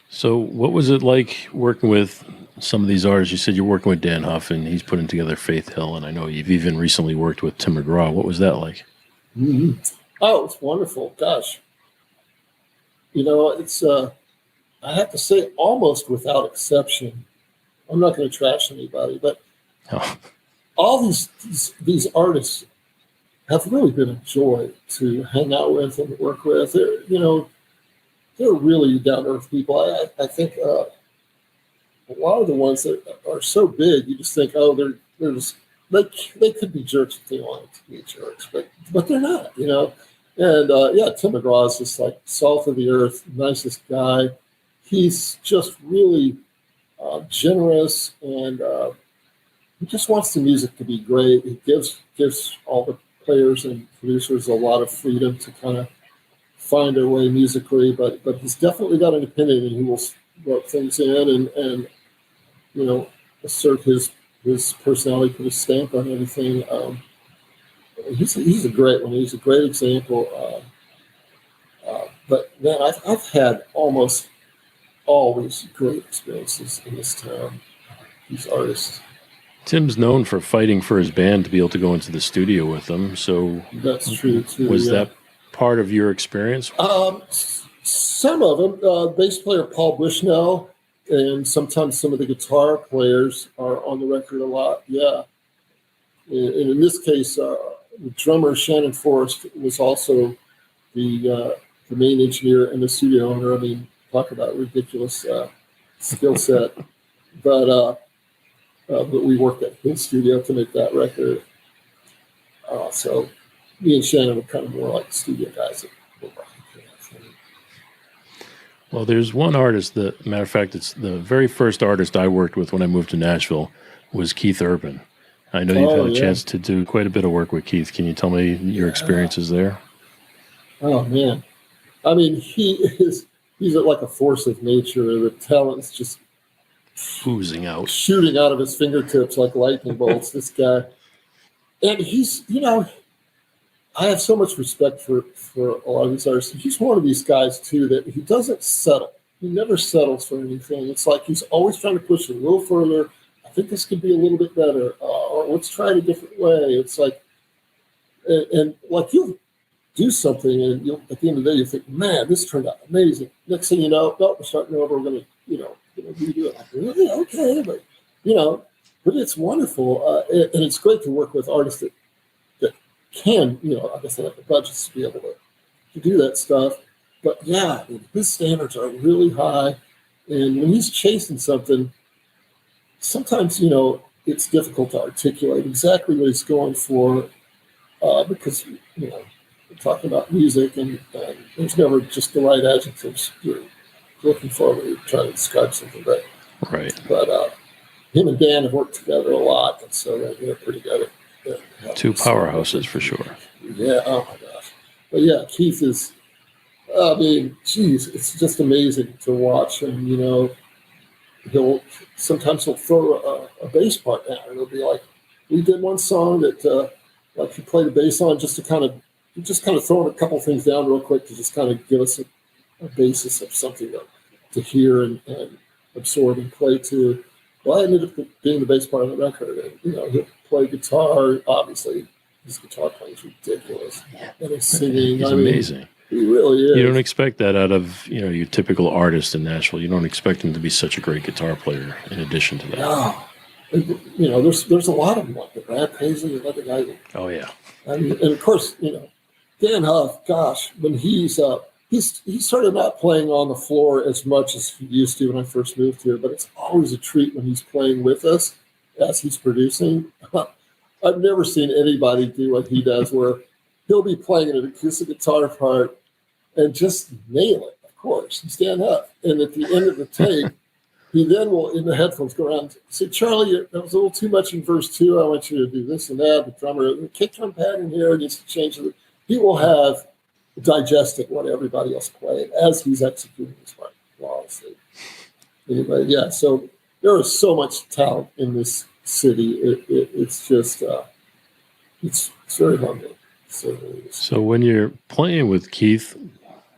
Speaker 7: So what was it like working with some of these artists? You said you're working with Dan Huff, and he's putting together Faith Hill, and I know you've even recently worked with Tim McGraw. What was that like?
Speaker 8: Mm-hmm. Oh, it's wonderful. Gosh. It's, I have to say, almost without exception, I'm not going to trash anybody, but
Speaker 7: Oh,
Speaker 8: all these artists have really been a joy to hang out with and work with. They're really down-to-earth people. I think a lot of the ones that are so big, you just think, oh, they're just, they could be jerks if they wanted to be jerks, but they're not, And Tim McGraw is just like salt of the earth, nicest guy. He's just really generous, and he just wants the music to be great. He gives all the players and producers a lot of freedom to kind of find their way musically, but he's definitely got an opinion, and he will work things in and assert his personality, put a stamp on everything. He's a great one. He's a great example. But man, I've had almost always great experiences in this town. These artists.
Speaker 7: Tim's known for fighting for his band to be able to go into the studio with them. So
Speaker 8: That's true too.
Speaker 7: was that part of your experience?
Speaker 8: Some of them, bass player Paul Bushnell, and sometimes some of the guitar players are on the record a lot. Yeah, and in this case, the drummer Shannon Forrest was also the main engineer and the studio owner. I mean, talk about ridiculous skill set, but we worked at his studio to make that record. So me and Shannon were kind of more like studio guys.
Speaker 7: Well, there's one artist that, matter of fact, it's the very first artist I worked with when I moved to Nashville was Keith Urban. I know you've had a chance to do quite a bit of work with Keith. Can you tell me your experiences there?
Speaker 8: Oh man, I mean, he's like a force of nature. The talent's just
Speaker 7: Oozing out.
Speaker 8: shooting out of his fingertips like lightning bolts. This guy, and he's I have so much respect for a lot of these artists. He's one of these guys too that he doesn't settle. He never settles for anything. It's like he's always trying to push it a little further. I think this could be a little bit better, or let's try it a different way. It's like, and like you'll do something, and you'll at the end of the day you think, man, this turned out amazing. Next thing you know, we're starting over. We're gonna redo it. Like, really? Okay, but it's wonderful, and it's great to work with artists that can, I guess they have the budgets to be able to do that stuff. But yeah, his standards are really high, and when he's chasing something, sometimes, it's difficult to articulate exactly what he's going for because, we're talking about music and there's never just the right adjectives you're looking for when you're trying to describe something. But him and Dan have worked together a lot, and so they're pretty good at
Speaker 7: Two powerhouses for sure.
Speaker 8: Yeah, oh my gosh. But yeah, Keith is, I mean, geez, it's just amazing to watch him, he'll throw a bass part down, and it'll be like, we did one song that like he played a bass on just to kind of throwing a couple things down real quick to just kind of give us a basis of something to hear and absorb and play to. Well, I ended up being the bass part on the record, and he'll play guitar. Obviously, his guitar playing is ridiculous, and his singing.
Speaker 7: He's amazing.
Speaker 8: He really is.
Speaker 7: You don't expect that out of your typical artist in Nashville. You don't expect him to be such a great guitar player. In addition to that,
Speaker 8: no. There's a lot of them like that. Brad Paisley, another guy.
Speaker 7: Oh yeah.
Speaker 8: I mean, and of course, Dan Huff. Gosh, when he started not playing on the floor as much as he used to when I first moved here, but it's always a treat when he's playing with us as he's producing. I've never seen anybody do what he does, where he'll be playing an acoustic guitar part and just nail it, of course. He's Dan Huff. And at the end of the take, he then will, in the headphones, go around and say, Charlie, that was a little too much in verse 2. I want you to do this and that. The drummer, the kick drum pad in here needs to change. He will have digested what everybody else played as he's executing his part flawlessly. Anyway, yeah, so there is so much talent in this city. It's just, it's very humbling.
Speaker 7: So when you're playing with Keith,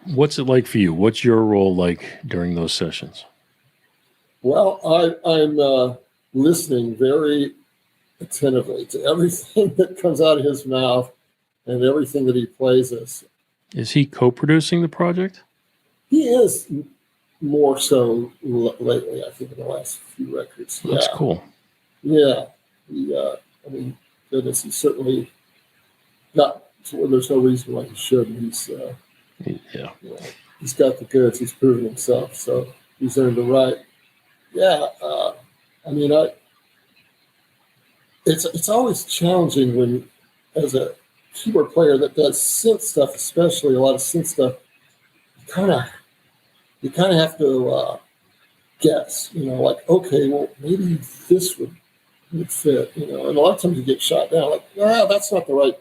Speaker 7: what's it like for you? What's your role like during those sessions?
Speaker 8: Well, I'm listening very attentively to everything that comes out of his mouth and everything that he plays us.
Speaker 7: Is he co-producing the project?
Speaker 8: He is more so lately, I think, in the last few records.
Speaker 7: That's cool.
Speaker 8: Yeah. Goodness, he certainly got to where there's no reason why he shouldn't. He's got the goods. He's proven himself, so he's earned the right. Yeah, it's always challenging when, as a keyboard player that does synth stuff, especially a lot of synth stuff, you kind of have to guess. Like, okay, well, maybe this would fit. And a lot of times you get shot down. Like, that's not the right.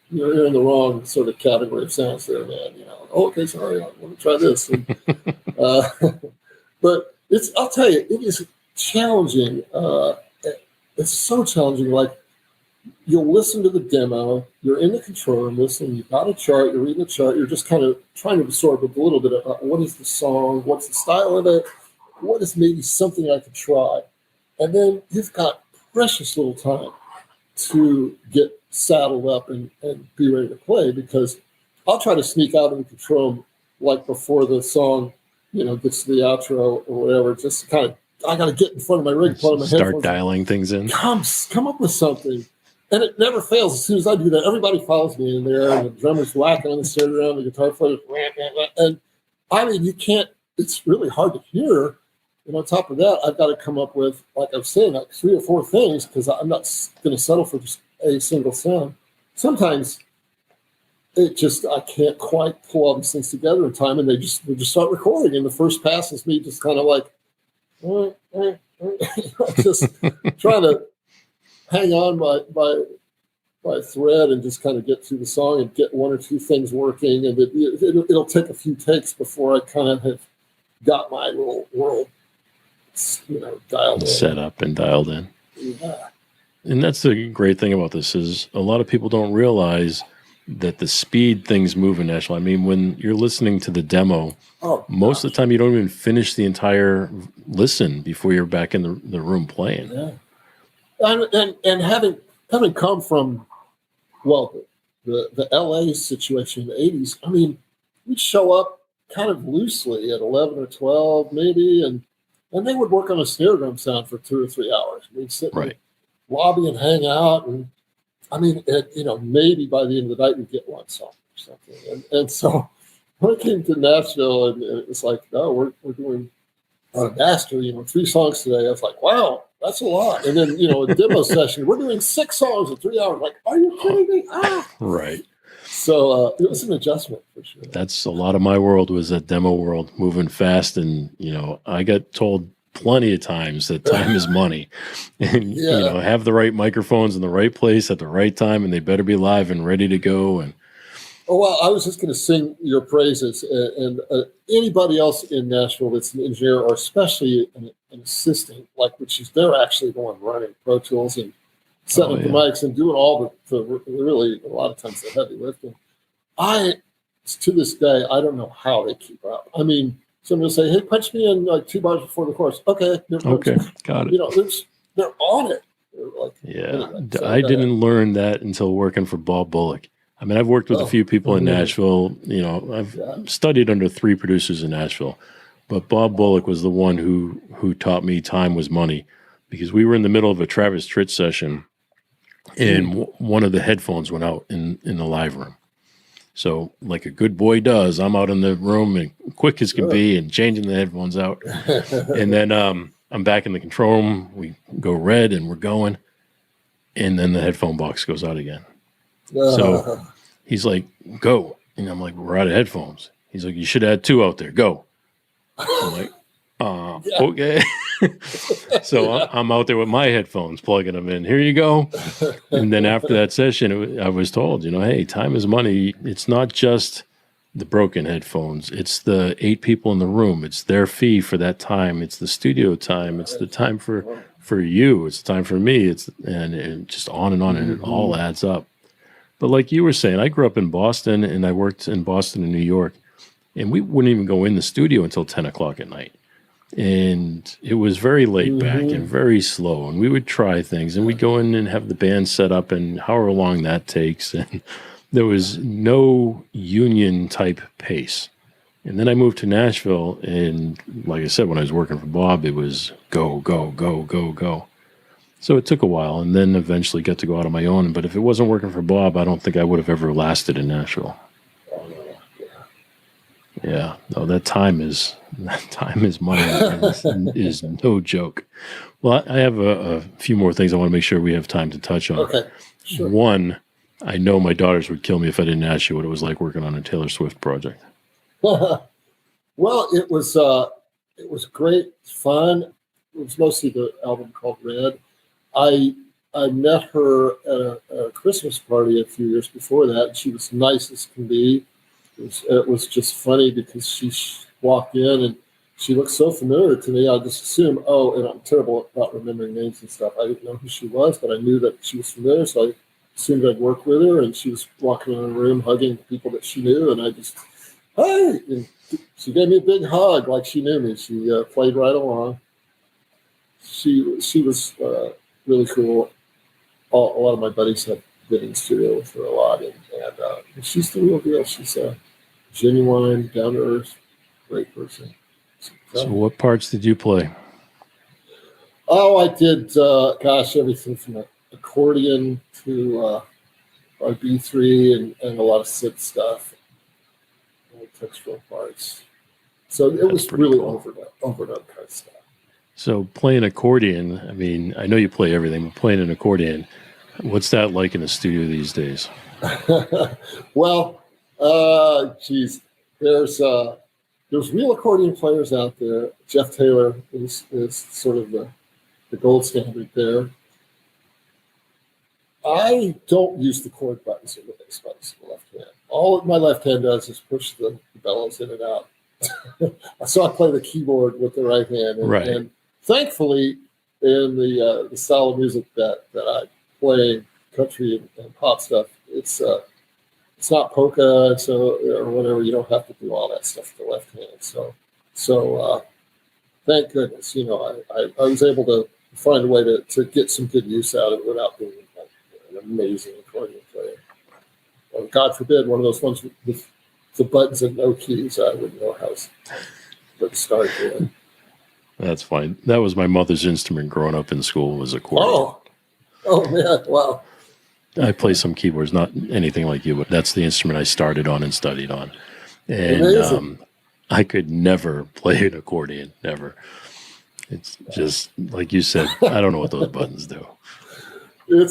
Speaker 8: You're in the wrong sort of category of sounds there, man. Okay, sorry, I want to try this. And, but I'll tell you, it is challenging. It's so challenging. Like, you'll listen to the demo, you're in the control room listening, you've got a chart, you're reading the chart, you're just kind of trying to absorb a little bit of what is the song, what's the style of it, what is maybe something I could try. And then you've got precious little time to get saddled up and be ready to play, because I'll try to sneak out of the control room like before the song gets to the outro or whatever, just kind of, I got to get in front of my rig, put on my
Speaker 7: start
Speaker 8: headphones,
Speaker 7: dialing things in.
Speaker 8: Come up with something. And it never fails. As soon as I do that, everybody follows me in there, and the drummer's whacking on the snare drum, the guitar player, and you can't. It's really hard to hear. And on top of that, I've got to come up with, like I was saying, like 3 or 4 things, because I'm not going to settle for just a single sound. Sometimes I can't quite pull all these things together in time, and we just start recording. And the first pass is me just kind of like, just trying to hang on by thread and just kind of get through the song and get 1 or 2 things working. And it'll take a few takes before I kind of have got my little world, dialed in.
Speaker 7: Set up and dialed in.
Speaker 8: Yeah.
Speaker 7: And that's the great thing about this, is a lot of people don't realize that the speed things move in Nashville. I mean, when you're listening to the demo, most of the time you don't even finish the entire listen before you're back in the room playing.
Speaker 8: Yeah. And having come from, the LA situation in the 80s, I mean, we'd show up kind of loosely at 11 or 12 maybe, and they would work on a snare drum sound for 2 or 3 hours. We'd sit in the lobby and hang out, and I mean, maybe by the end of the night we'd get 1 song or something. And so when I came to Nashville, and it was like, we're doing on a master, 3 songs today. I was like, wow, That's a lot. And then, a demo session, we're doing 6 songs in 3 hours. Like, are you kidding me?
Speaker 7: Right.
Speaker 8: So it was an adjustment for sure.
Speaker 7: That's a lot of my world was that demo world, moving fast. And, I got told plenty of times that time is money, and, have the right microphones in the right place at the right time, and they better be live and ready to go. And
Speaker 8: oh, well, I was just going to sing your praises, and anybody else in Nashville that's an engineer, or especially an assistant, which is they're actually the one running Pro Tools and setting up the mics and doing all the really, a lot of times, the heavy lifting. To this day, I don't know how they keep up. I mean, somebody will say, "Hey, punch me in 2 bars before the chorus." Okay,
Speaker 7: got it.
Speaker 8: They're on it.
Speaker 7: Anyway, I didn't learn that until working for Bob Bullock. I mean, I've worked with a few people in Nashville. I've studied under 3 producers in Nashville, but Bob Bullock was the one who taught me time was money, because we were in the middle of a Travis Tritt session, and one of the headphones went out in the live room. So, like a good boy does, I'm out in the room and quick as can be and changing the headphones out. And then I'm back in the control room. We go red and we're going. And then the headphone box goes out again. So he's like, go. And I'm like, we're out of headphones. He's like, you should add 2 out there. Go. I'm like, okay. So I'm out there with my headphones, plugging them in. Here you go. And then after that session, I was told, hey, time is money. It's not just the broken headphones. It's the 8 people in the room. It's their fee for that time. It's the studio time. It's the time for you. It's the time for me. And just on, and it all adds up. But like you were saying, I grew up in Boston, and I worked in Boston and New York, and we wouldn't even go in the studio until 10 o'clock at night. And it was very laid back and very slow. And we would try things, and we'd go in and have the band set up, and however long that takes. And there was no union type pace. And then I moved to Nashville, and like I said, when I was working for Bob, it was go, go, go, go, go. So it took a while, and then eventually got to go out on my own. But if it wasn't working for Bob, I don't think I would have ever lasted in Nashville. Yeah, no, that time is money, is no joke. Well, I have a few more things I want to make sure we have time to touch on.
Speaker 8: Okay, sure.
Speaker 7: One, I know my daughters would kill me if I didn't ask you what it was like working on a Taylor Swift project.
Speaker 8: Well, it was great fun. It was mostly the album called Red. I met her at a Christmas party a few years before that, and she was nice as can be. It was just funny because she walked in and she looked so familiar to me. I just assumed, and I'm terrible about remembering names and stuff. I didn't know who she was, but I knew that she was familiar, so I assumed I'd work with her. And she was walking in the room hugging people that she knew, and I just, hey! And she gave me a big hug like she knew me. She played right along. She was really cool. A lot of my buddies have been in the studio with her a lot, and she's the real deal. She's genuine, down to earth, great person.
Speaker 7: So what parts did you play?
Speaker 8: Oh, I did, everything from accordion to B3 and a lot of synth stuff, textural parts. So it was really cool. overdone kind of stuff. So
Speaker 7: playing accordion, I mean, I know you play everything, but playing an accordion, what's that like in the studio these days?
Speaker 8: Well, there's real accordion players out there. Jeff Taylor is sort of the gold standard there. I don't use the chord buttons or the bass buttons in the left hand. All my left hand does is push the bellows in and out. So I play the keyboard with the right hand. And thankfully, in the style of music that I play, country and pop stuff, it's not polka, or whatever. You don't have to do all that stuff with the left hand. So thank goodness, I was able to find a way to get some good use out of it without being an amazing accordion player. Well, God forbid, one of those ones with the buttons and no keys, I wouldn't know how to start doing.
Speaker 7: That's fine. That was my mother's instrument growing up in school, was accordion.
Speaker 8: Oh man, wow.
Speaker 7: I play some keyboards, not anything like you, but that's the instrument I started on and studied on. And I could never play an accordion, never. It's just like you said. I don't know what those buttons do.
Speaker 8: It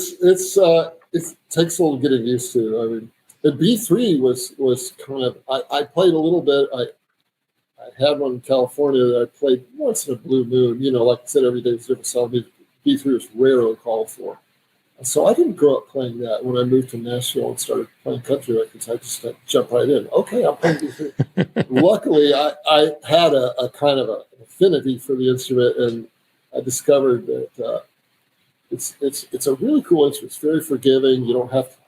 Speaker 8: takes a little getting used to. I mean, the B3 was kind of. I played a little bit. I had one in California that I played once in a blue moon. Like I said, every day was different song. B3 was rarely called for. So I didn't grow up playing that. When I moved to Nashville and started playing country records, I just jumped right in. Okay, I'm playing B3. Luckily, I had a kind of an affinity for the instrument, and I discovered that it's a really cool instrument. It's very forgiving. You don't have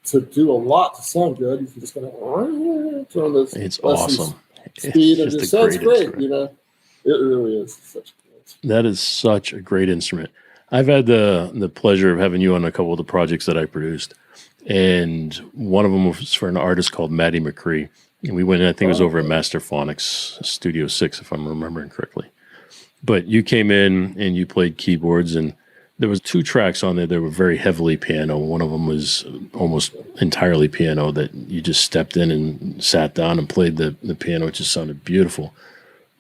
Speaker 8: to do a lot to sound good. You can just kind of turn this.
Speaker 7: It's awesome.
Speaker 8: Speed, and it sounds great. It really is such a cool instrument.
Speaker 7: That is such a great instrument. I've had the pleasure of having you on a couple of the projects that I produced, and one of them was for an artist called Maddie McGraw, and we went in, I think it was over at Master Phonics Studio 6, if I'm remembering correctly. But you came in and you played keyboards, and there was 2 tracks on there that were very heavily piano. One of them was almost entirely piano that you just stepped in and sat down and played the piano. It just sounded beautiful.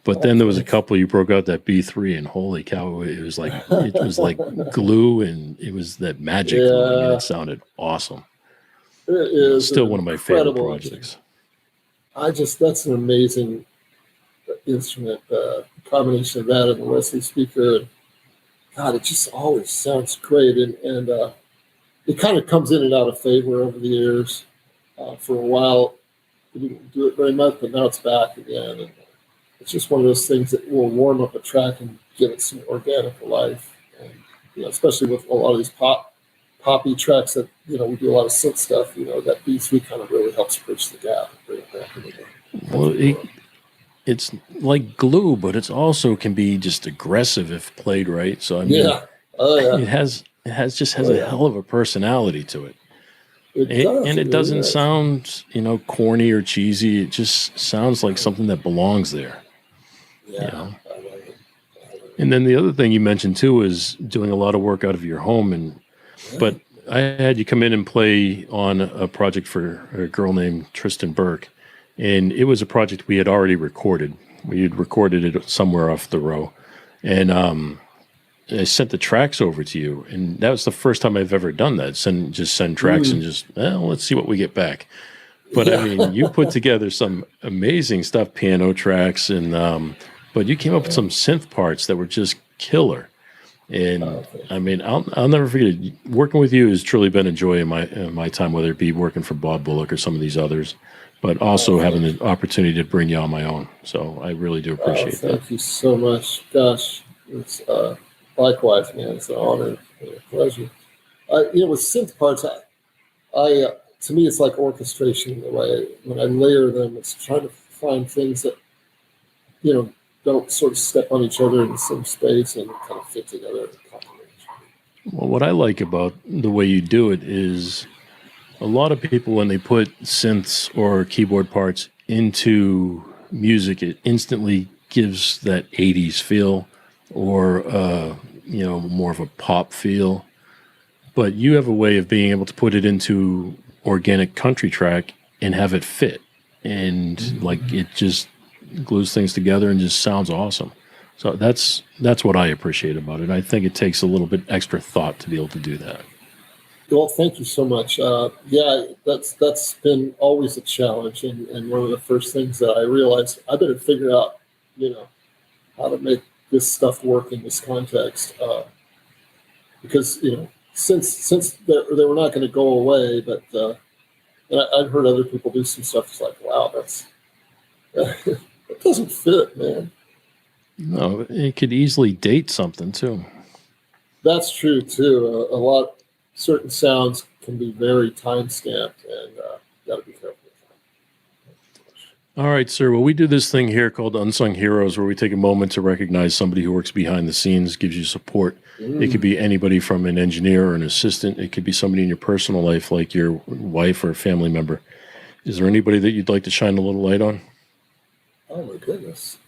Speaker 7: But then there was a couple you broke out that B3, and holy cow, it was like glue, and it was that magic. Yeah. It sounded awesome.
Speaker 8: It is
Speaker 7: still one of my favorite projects.
Speaker 8: That's an amazing instrument. Combination of that and the Wesley speaker. And God, it just always sounds great. And it kind of comes in and out of favor over the years. For a while, we didn't do it very much, but now it's back again. And it's just one of those things that will warm up a track and give it some organic life. And, especially with a lot of these poppy tracks that, we do a lot of synth stuff, that B3 kind of really helps bridge the gap and bring it back into the.
Speaker 7: Well, it's like glue, but it's also can be just aggressive if played right. So, I mean, it has a hell of a personality to it. It doesn't sound, corny or cheesy. It just sounds like something that belongs there.
Speaker 8: Yeah.
Speaker 7: And then the other thing you mentioned too is doing a lot of work out of your home. But I had you come in and play on a project for a girl named Tristan Burke, and it was a project we had already recorded. We had recorded it somewhere off the row, and I sent the tracks over to you, and that was the first time I've ever done that. Send tracks and just let's see what we get back. But I mean, you put together some amazing stuff, piano tracks, and but you came up with some synth parts that were just killer. And I mean, I'll never forget it. Working with you has truly been a joy in my time, whether it be working for Bob Bullock or some of these others, but also having the opportunity to bring you on my own. So I really do appreciate that.
Speaker 8: Thank you so much. Gosh, it's likewise, man. It's an honor and a pleasure. With synth parts, I to me, it's like orchestration in the way when I layer them, it's trying to find things that, don't sort of step on each other in the same space and kind of fit together.
Speaker 7: Well, what I like about the way you do it is a lot of people, when they put synths or keyboard parts into music, it instantly gives that 80s feel or, more of a pop feel. But you have a way of being able to put it into organic country track and have it fit. And it just glues things together and just sounds awesome. So that's what I appreciate about it. I think it takes a little bit extra thought to be able to do that.
Speaker 8: Well, thank you so much. That's been always a challenge, and one of the first things that I realized I better figure out, how to make this stuff work in this context, because since they were not going to go away, but and I've heard other people do some stuff. It's like, wow, it doesn't fit, man.
Speaker 7: No, it could easily date something too.
Speaker 8: That's true too. Certain sounds can be very time stamped, and you got to be careful with that.
Speaker 7: All right, sir. Well, we do this thing here called Unsung Heroes, where we take a moment to recognize somebody who works behind the scenes, gives you support. It could be anybody from an engineer or an assistant. It could be somebody in your personal life, like your wife or a family member. Is there anybody that you'd like to shine a little light on?
Speaker 8: Oh my goodness.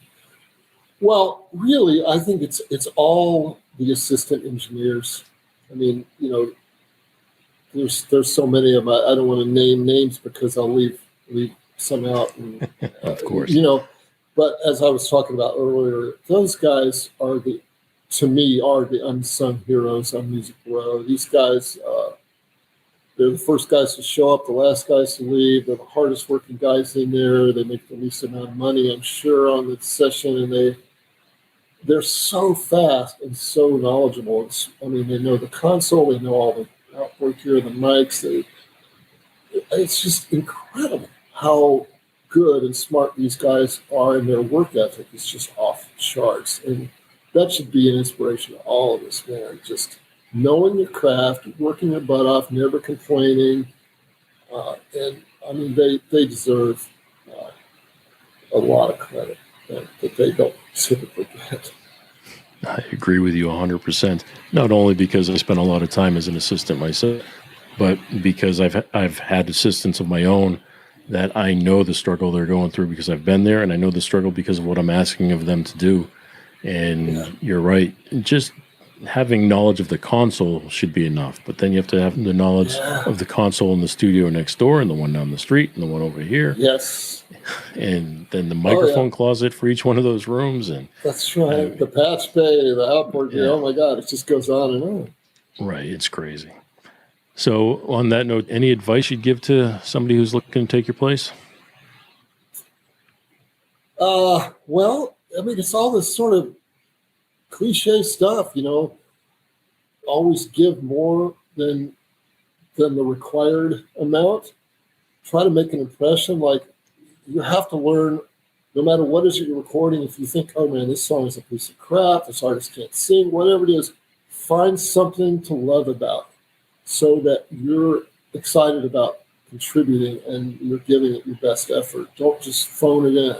Speaker 8: Well, really, I think it's all the assistant engineers. I mean, there's so many of them. I don't want to name names because I'll leave some out. And,
Speaker 7: of course.
Speaker 8: But as I was talking about earlier, those guys are to me, are the unsung heroes on Music Row. These guys, they're the first guys to show up, the last guys to leave. They're the hardest working guys in there. They make the least amount of money, I'm sure, on the session, and they're so fast and so knowledgeable. They know the console, they know all the outboard gear, the mics. It's just incredible how good and smart these guys are, and their work ethic is just off the charts. And that should be an inspiration to all of us, man. Just knowing your craft, working your butt off, never complaining. They deserve a lot of credit that they don't typically get.
Speaker 7: I agree with you 100%. Not only because I spent a lot of time as an assistant myself, but because I've had assistants of my own that I know the struggle they're going through because I've been there, and I know the struggle because of what I'm asking of them to do. And You're right. Just having knowledge of the console should be enough, but then you have to have the knowledge of the console in the studio next door, and the one down the street, and the one over here.
Speaker 8: Yes.
Speaker 7: And then the microphone closet for each one of those rooms. And
Speaker 8: that's right. The patch bay, the outboard gear. Oh my God, it just goes on and on.
Speaker 7: Right. It's crazy. So on that note, any advice you'd give to somebody who's looking to take your place?
Speaker 8: It's all this sort of cliche stuff, always give more than the required amount. Try to make an impression. Like, you have to learn, no matter what it is you're recording, if you think, oh man, this song is a piece of crap, this artist can't sing, whatever it is, find something to love about it so that you're excited about contributing and you're giving it your best effort. Don't just phone it in.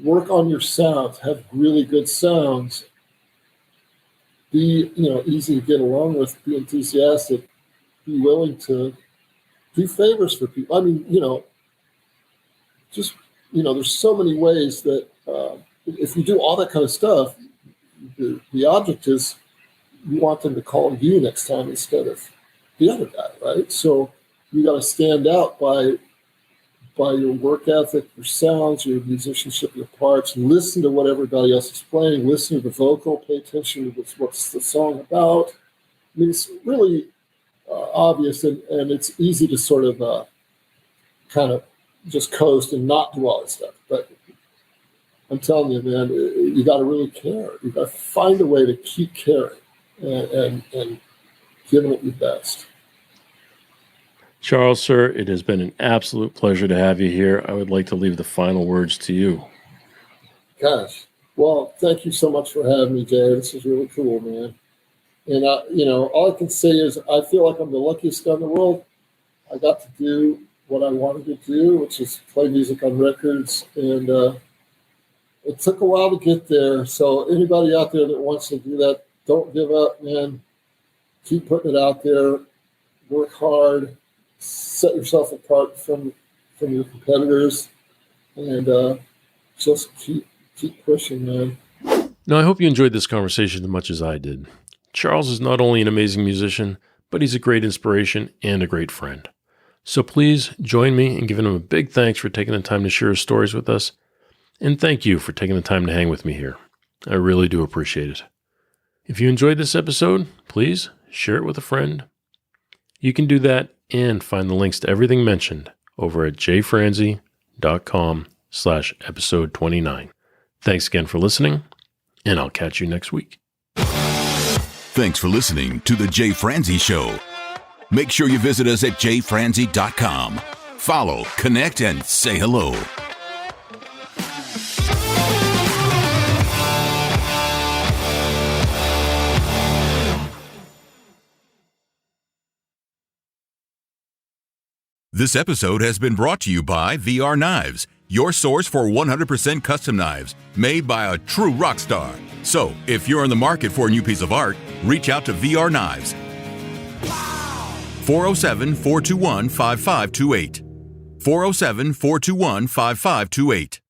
Speaker 8: Work on your sounds, have really good sounds, be easy to get along with, be enthusiastic, be willing to do favors for people. There's so many ways that if you do all that kind of stuff, the object is you want them to call you next time instead of the other guy, right? So you got to stand out by your work ethic, your sounds, your musicianship, your parts. Listen to what everybody else is playing. Listen to the vocal. Pay attention to what's the song about. It's really obvious, and it's easy to sort of kind of just coast and not do all that stuff. But I'm telling you, man, you got to really care. You got to find a way to keep caring and giving it your best.
Speaker 7: Charles, sir, it has been an absolute pleasure to have you here. I would like to leave the final words to you.
Speaker 8: Gosh, well, thank you so much for having me, Jay. This is really cool, man. And all I can say is I feel like I'm the luckiest guy in the world. I got to do what I wanted to do, which is play music on records, and it took a while to get there. So anybody out there that wants to do that, don't give up, man. Keep putting it out there. Work hard. Set yourself apart from your competitors, and just keep pushing, man.
Speaker 7: Now, I hope you enjoyed this conversation as much as I did. Charles is not only an amazing musician, but he's a great inspiration and a great friend. So please join me in giving him a big thanks for taking the time to share his stories with us, and thank you for taking the time to hang with me here. I really do appreciate it. If you enjoyed this episode, please share it with a friend. You can do that and find the links to everything mentioned over at jfranzi.com/episode 29. Thanks again for listening, and I'll catch you next week.
Speaker 6: Thanks for listening to The Jay Franzi Show. Make sure you visit us at jfranzi.com. Follow, connect, and say hello. This episode has been brought to you by VR Knives, your source for 100% custom knives made by a true rock star. So, if you're in the market for a new piece of art, reach out to VR Knives. 407-421-5528. 407-421-5528.